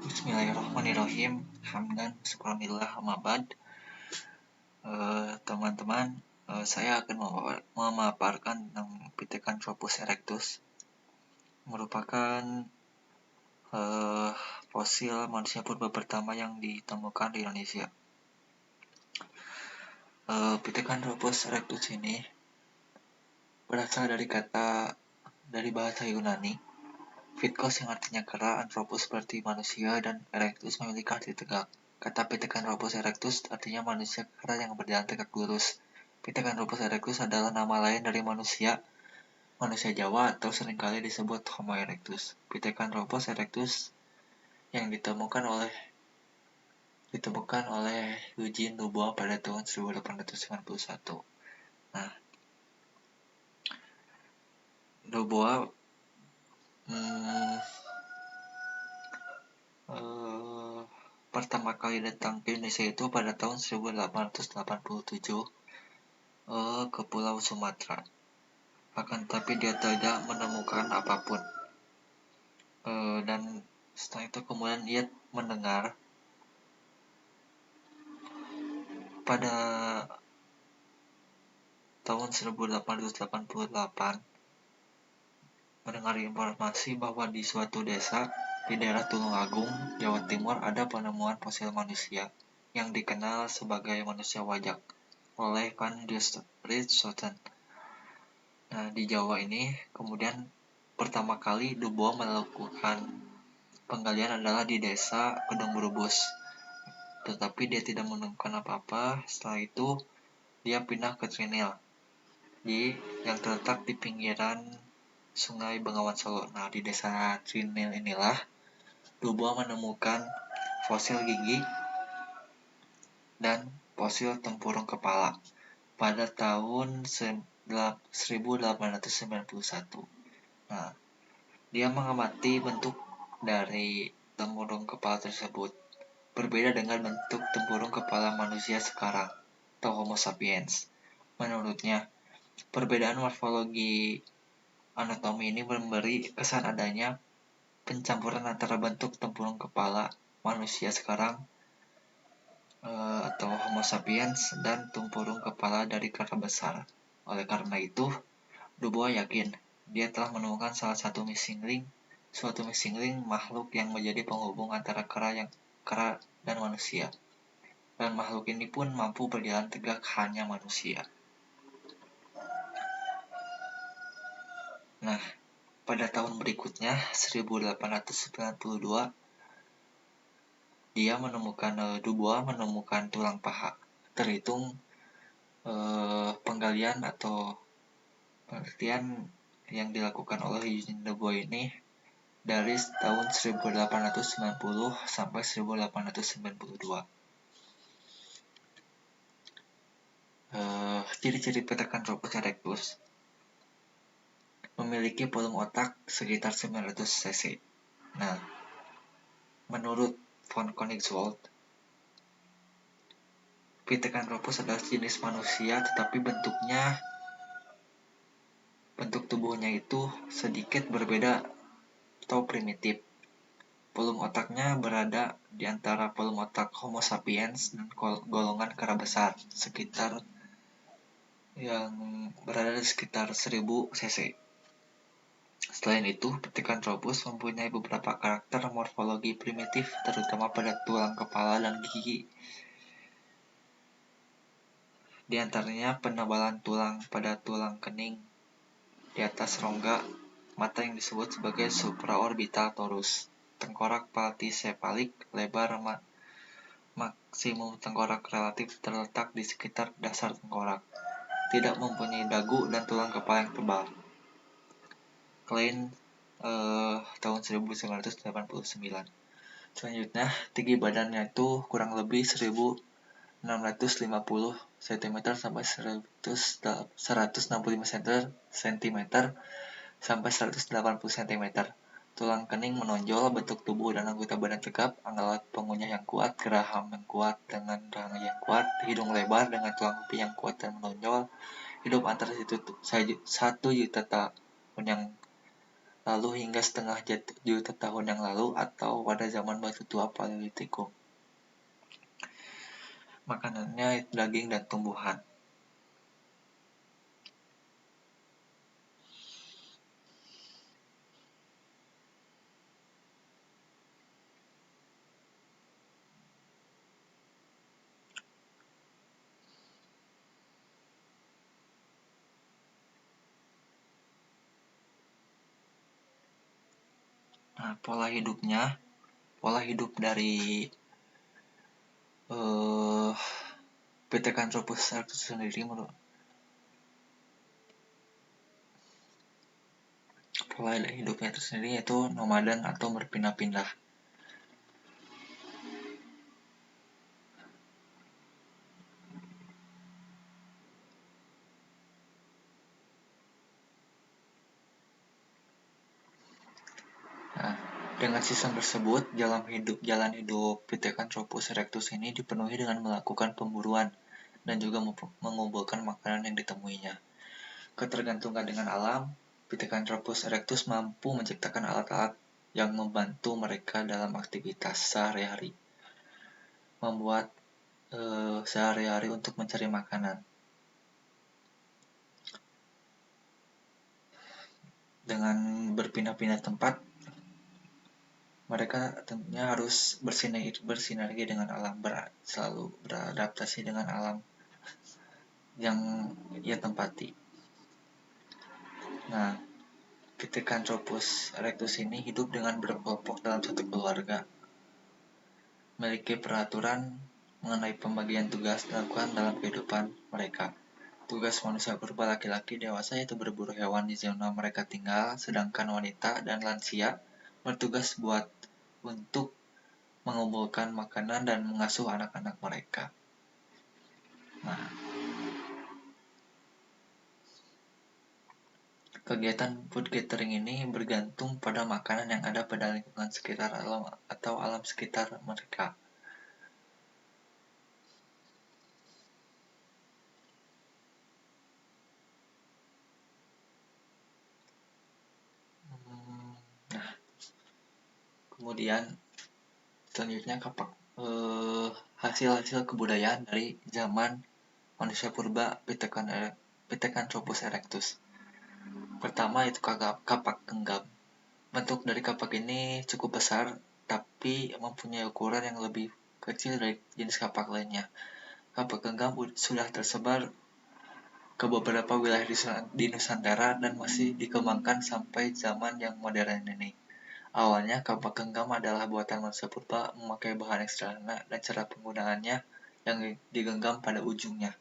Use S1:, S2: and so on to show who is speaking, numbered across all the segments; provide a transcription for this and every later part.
S1: Bismillahirrahmanirrahim. Hamdan syukranillah amma ba'd. Teman-teman, saya akan memaparkan tentang Pithecanthropus erectus, merupakan fosil manusia purba pertama yang ditemukan di Indonesia. Pithecanthropus erectus ini berasal dari bahasa Yunani, Pitkos yang artinya kera, Anthropus seperti manusia, dan erectus memiliki arti tegak. Kata Pithecanthropus erectus artinya manusia kera yang berjalan tegak lurus. Pithecanthropus erectus adalah nama lain dari manusia Jawa atau seringkali disebut Homo erectus. Pithecanthropus erectus yang ditemukan oleh Eugene Dubois pada tahun 1891. Nah, Dubois pertama kali datang ke Indonesia itu pada tahun 1887 ke Pulau Sumatera. Akan tetapi dia tidak menemukan apapun. Dan setelah itu kemudian ia mendengar pada tahun 1888 mendengar informasi bahwa di suatu desa di daerah Tulungagung, Jawa Timur ada penemuan fosil manusia yang dikenal sebagai manusia wajak oleh Van Richthofen. Nah, di Jawa ini kemudian pertama kali Dubois melakukan penggalian adalah di desa Kedung Berubus. Tetapi dia tidak menemukan apa-apa. Setelah itu dia pindah ke Trinil yang terletak di pinggiran Sungai Bengawan Solo. Nah, di desa Trinil inilah Dubois menemukan fosil gigi dan fosil tempurung kepala pada tahun 1891. Nah, dia mengamati bentuk dari tempurung kepala tersebut berbeda dengan bentuk tempurung kepala manusia sekarang atau Homo sapiens. Menurutnya, perbedaan morfologi anatomi ini memberi kesan adanya pencampuran antara bentuk tempurung kepala manusia sekarang atau Homo sapiens dan tempurung kepala dari kera besar. Oleh karena itu, Dubois yakin dia telah menemukan salah satu missing link makhluk yang menjadi penghubung antara kera dan manusia. Dan makhluk ini pun mampu berjalan tegak hanya manusia. Nah, pada tahun berikutnya, 1892, Dubois menemukan tulang paha. Terhitung penggalian atau penelitian yang dilakukan oleh Eugene Dubois ini dari tahun 1890 sampai 1892. Ciri-ciri Pithecanthropus erectus memiliki volume otak sekitar 900 cc. Nah, menurut von Koenigswald, Pithecanthropus adalah jenis manusia, tetapi bentuk tubuhnya itu sedikit berbeda atau primitif. Volume otaknya berada di antara volume otak Homo sapiens dan golongan kera besar, yang berada di sekitar 1000 cc. Selain itu, Pithecanthropus mempunyai beberapa karakter morfologi primitif, terutama pada tulang kepala dan gigi. Di antaranya penebalan tulang pada tulang kening di atas rongga mata yang disebut sebagai supraorbital torus, tengkorak platisepalik lebar, maksimum tengkorak relatif terletak di sekitar dasar tengkorak, tidak mempunyai dagu dan tulang kepala yang tebal. Klein tahun 1989. Selanjutnya, tinggi badannya itu kurang lebih 1650 cm sampai 165 cm sampai 180 cm. Tulang kening menonjol, bentuk tubuh dan anggota badan tegap, alat pengunyah yang kuat, geraham yang kuat dengan rahang yang kuat, hidung lebar dengan tulang pipi yang kuat dan menonjol, hidup antara 1 juta tahun yang lalu hingga setengah juta tahun yang lalu atau pada zaman batu tua Paleolitikum. Makanannya daging dan tumbuhan. Nah, pola hidup dari Pithecanthropus erectus sendiri pola hidupnya tersendiri yaitu nomaden atau berpindah-pindah. Nah, dengan sistem tersebut, jalan hidup Pithecanthropus erectus ini dipenuhi dengan melakukan pemburuan dan juga mengumpulkan makanan yang ditemuinya. Ketergantungan dengan alam, Pithecanthropus erectus mampu menciptakan alat-alat yang membantu mereka dalam aktivitas sehari-hari, membuat sehari-hari untuk mencari makanan. Dengan berpindah-pindah tempat, mereka tentunya harus bersinergi dengan alam, selalu beradaptasi dengan alam yang ia tempati. Nah, Pithecanthropus erectus ini hidup dengan berkelompok dalam satu keluarga, memiliki peraturan mengenai pembagian tugas dilakukan dalam kehidupan mereka. Tugas manusia purba laki-laki dewasa yaitu berburu hewan di zona mereka tinggal, sedangkan wanita dan lansia bertugas untuk mengumpulkan makanan dan mengasuh anak-anak mereka. Nah, kegiatan food gathering ini bergantung pada makanan yang ada pada lingkungan sekitar alam sekitar mereka. Nah, kemudian selanjutnya hasil-hasil kebudayaan dari zaman manusia purba Pithecanthropus erectus. Pertama itu kapak genggam. Bentuk dari kapak ini cukup besar, tapi mempunyai ukuran yang lebih kecil dari jenis kapak lainnya. Kapak genggam sudah tersebar ke beberapa wilayah di Nusantara dan masih dikembangkan sampai zaman yang modern ini. Awalnya, kapak genggam adalah buatan manusia purba memakai bahan yang sederhana dan cara penggunaannya yang digenggam pada ujungnya.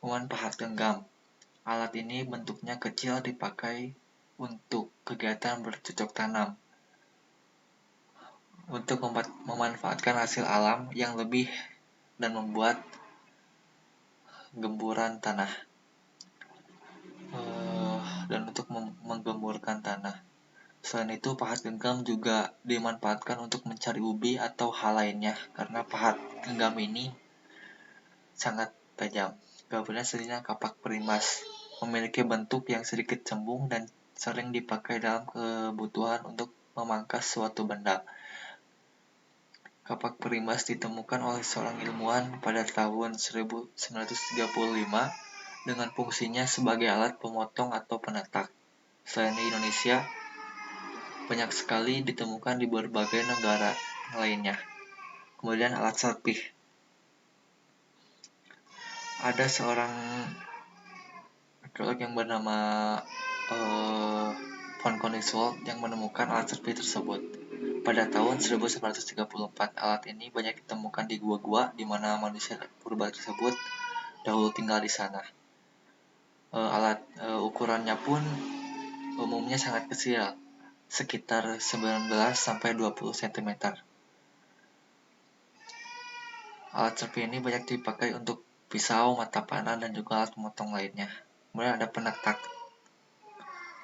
S1: Kemudian pahat genggam. Alat ini bentuknya kecil, dipakai untuk kegiatan bercocok tanam, untuk memanfaatkan hasil alam yang lebih dan membuat gemburan tanah, dan untuk menggemburkan tanah. Selain itu, pahat genggam juga dimanfaatkan untuk mencari ubi atau hal lainnya, karena pahat genggam ini sangat tajam. Gambarnya selanjutnya kapak perimas, memiliki bentuk yang sedikit cembung dan sering dipakai dalam kebutuhan untuk memangkas suatu benda. Kapak perimas ditemukan oleh seorang ilmuwan pada tahun 1935 dengan fungsinya sebagai alat pemotong atau penetak. Selain di Indonesia, banyak sekali ditemukan di berbagai negara lainnya. Kemudian alat serpih. Ada seorang arkeolog yang bernama von Koningswald yang menemukan alat serpih tersebut. Pada tahun 1934, alat ini banyak ditemukan di gua-gua di mana manusia purba tersebut dahulu tinggal di sana. Ukurannya pun umumnya sangat kecil, sekitar 19-20 cm. Alat serpih ini banyak dipakai untuk pisau, mata panah, dan juga alat memotong lainnya. Kemudian ada penetak.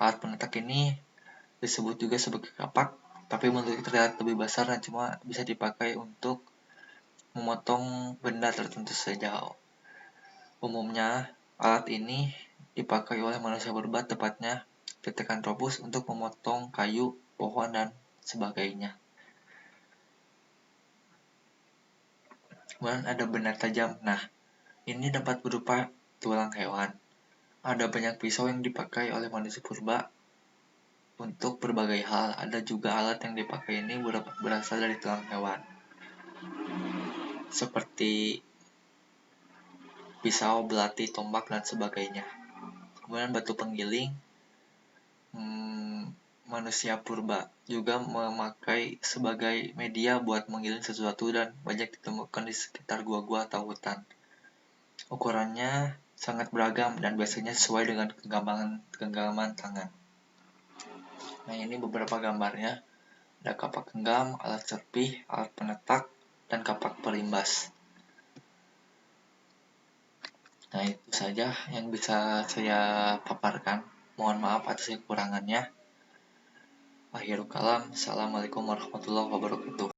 S1: Alat penetak ini disebut juga sebagai kapak, tapi bentuknya terlihat lebih besar dan cuma bisa dipakai untuk memotong benda tertentu saja. Umumnya, alat ini dipakai oleh manusia purba, tepatnya Pithecanthropus untuk memotong kayu, pohon, dan sebagainya. Kemudian ada benda tajam. Nah, ini dapat berupa tulang hewan. Ada banyak pisau yang dipakai oleh manusia purba untuk berbagai hal. Ada juga alat yang dipakai ini berasal dari tulang hewan, seperti pisau, belati, tombak, dan sebagainya. Kemudian batu penggiling, manusia purba juga memakai sebagai media buat menggiling sesuatu dan banyak ditemukan di sekitar gua-gua atau hutan. Ukurannya sangat beragam dan biasanya sesuai dengan genggaman tangan. Nah, ini beberapa gambarnya. Ada kapak genggam, alat serpih, alat penetak, dan kapak pelimbas. Nah, itu saja yang bisa saya paparkan. Mohon maaf atas kekurangannya. Akhirul kalam. Assalamualaikum warahmatullahi wabarakatuh.